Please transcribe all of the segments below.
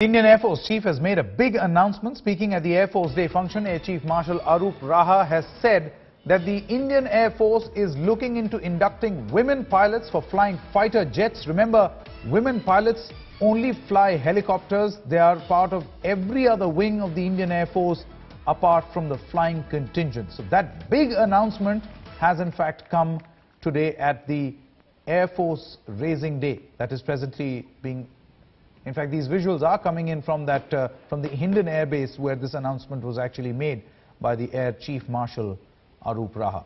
Indian Air Force Chief has made a big announcement. Speaking at the Air Force Day function, Air Chief Marshal Arup Raha has said that the Indian Air Force is looking into inducting women pilots for flying fighter jets. Remember, women pilots only fly helicopters. They are part of every other wing of the Indian Air Force apart from the flying contingent. So that big announcement has in fact come today at the Air Force Raising Day that is presently being. In fact, these visuals are coming in from the Indian Air Base where this announcement was actually made by the Air Chief Marshal Arup Raha.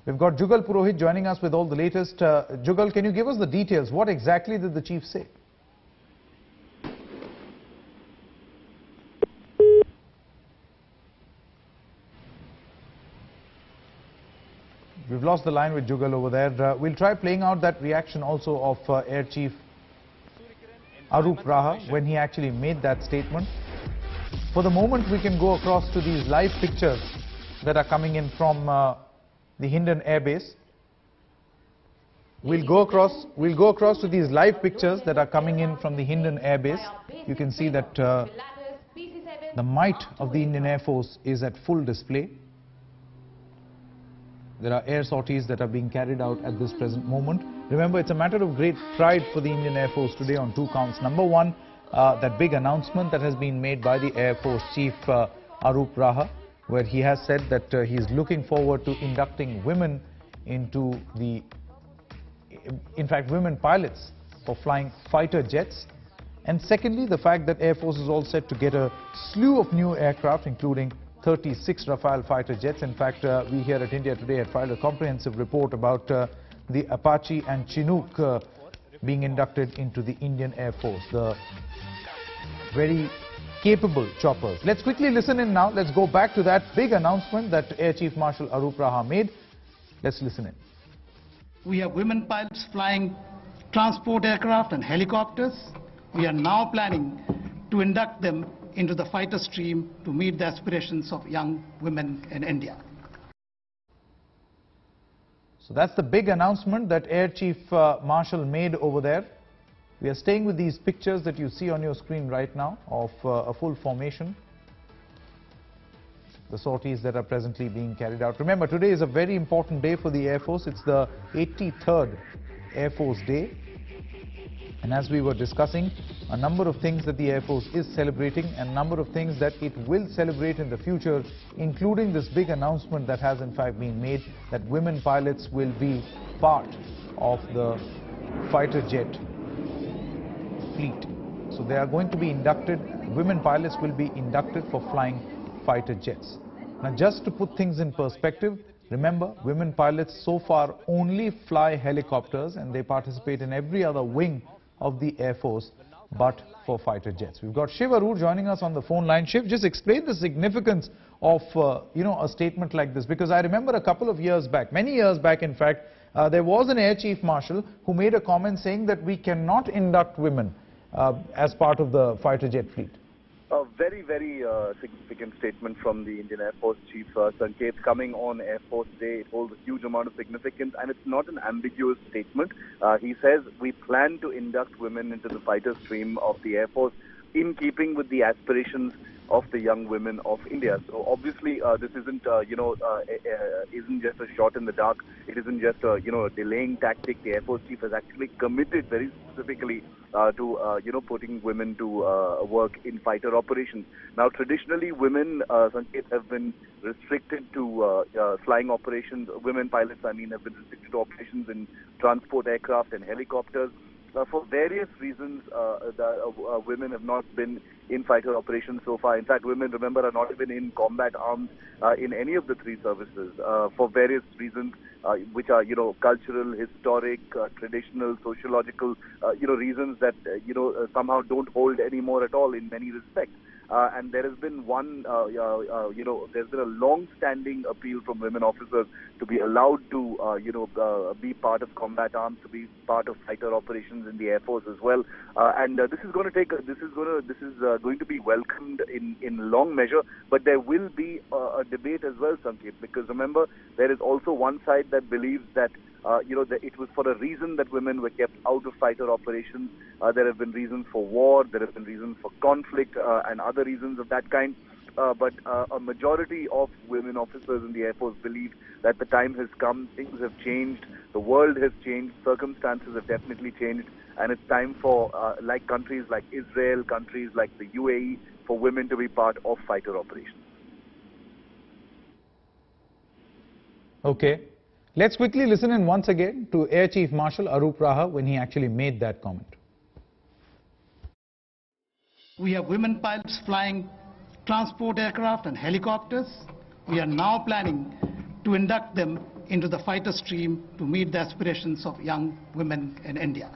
We've got Jugal Purohit joining us with all the latest. Jugal, can you give us the details? What exactly did the Chief say? We've lost the line with Jugal over there. We'll try playing out that reaction also of Air Chief Arup Raha when he actually made that statement. For the moment, we can go across to these live pictures that are coming in from the Indian Air Base. We'll go across to these live pictures that are coming in from the Indian Air Base. You can see that the might of the Indian Air Force is at full display. There are air sorties that are being carried out at this present moment. Remember, it's a matter of great pride for the Indian Air Force today on two counts. Number one, that big announcement that has been made by the Air Force Chief Arup Raha, where he has said that he is looking forward to inducting women into the, in fact, women pilots for flying fighter jets. And secondly, the fact that Air Force is all set to get a slew of new aircraft, including 36 Rafale fighter jets. In fact, we here at India Today had filed a comprehensive report about the Apache and Chinook being inducted into the Indian Air Force, the very capable choppers. Let's quickly listen in now. Let's go back to that big announcement that Air Chief Marshal Arup Raha made. Let's listen in. We have women pilots flying transport aircraft and helicopters. We are now planning to induct them into the fighter stream to meet the aspirations of young women in India. So that's the big announcement that Air Chief Marshal made over there. We are staying with these pictures that you see on your screen right now of a full formation. The sorties that are presently being carried out. Remember, today is a very important day for the Air Force. It's the 83rd Air Force Day. And as we were discussing, a number of things that the Air Force is celebrating and a number of things that it will celebrate in the future, including this big announcement that has in fact been made that women pilots will be part of the fighter jet fleet. So they are going to be inducted, women pilots will be inducted for flying fighter jets. Now just to put things in perspective, remember, women pilots so far only fly helicopters and they participate in every other wing of the Air Force but for fighter jets. We've got Shiv Arur joining us on the phone line. Shiv, just explain the significance of a statement like this, because I remember a couple of years back, many years back in fact, there was an Air Chief Marshal who made a comment saying that we cannot induct women as part of the fighter jet fleet. A very, very significant statement from the Indian Air Force Chief Sanket coming on Air Force Day. It holds a huge amount of significance and it's not an ambiguous statement. He says we plan to induct women into the fighter stream of the Air Force in keeping with the aspirations of the young women of India. So obviously this isn't isn't just a shot in the dark. It isn't just a a delaying tactic. The Air Force Chief has actually committed very specifically to putting women to work in fighter operations. Now traditionally women Sanket have been restricted to flying operations. Women pilots have been restricted to operations in transport aircraft and helicopters. For various reasons, women have not been in fighter operations so far. In fact, women, remember, are not even in combat arms in any of the three services for various reasons, which are, cultural, historic, traditional, sociological, reasons that, somehow don't hold anymore at all in many respects. And there has been there's been a long-standing appeal from women officers to be allowed to, be part of combat arms, to be part of fighter operations in the Air Force as well. And this is going to be welcomed in long measure. But there will be a debate as well, Sanket, because remember, there is also one side that believes that it was for a reason that women were kept out of fighter operations. There have been reasons for war, there have been reasons for conflict, and other reasons of that kind. But a majority of women officers in the Air Force believe that the time has come, things have changed, the world has changed, circumstances have definitely changed, and it's time for, like countries like Israel, countries like the UAE, for women to be part of fighter operations. Okay. Let's quickly listen in once again to Air Chief Marshal Arup Raha when he actually made that comment. We have women pilots flying transport aircraft and helicopters. We are now planning to induct them into the fighter stream to meet the aspirations of young women in India.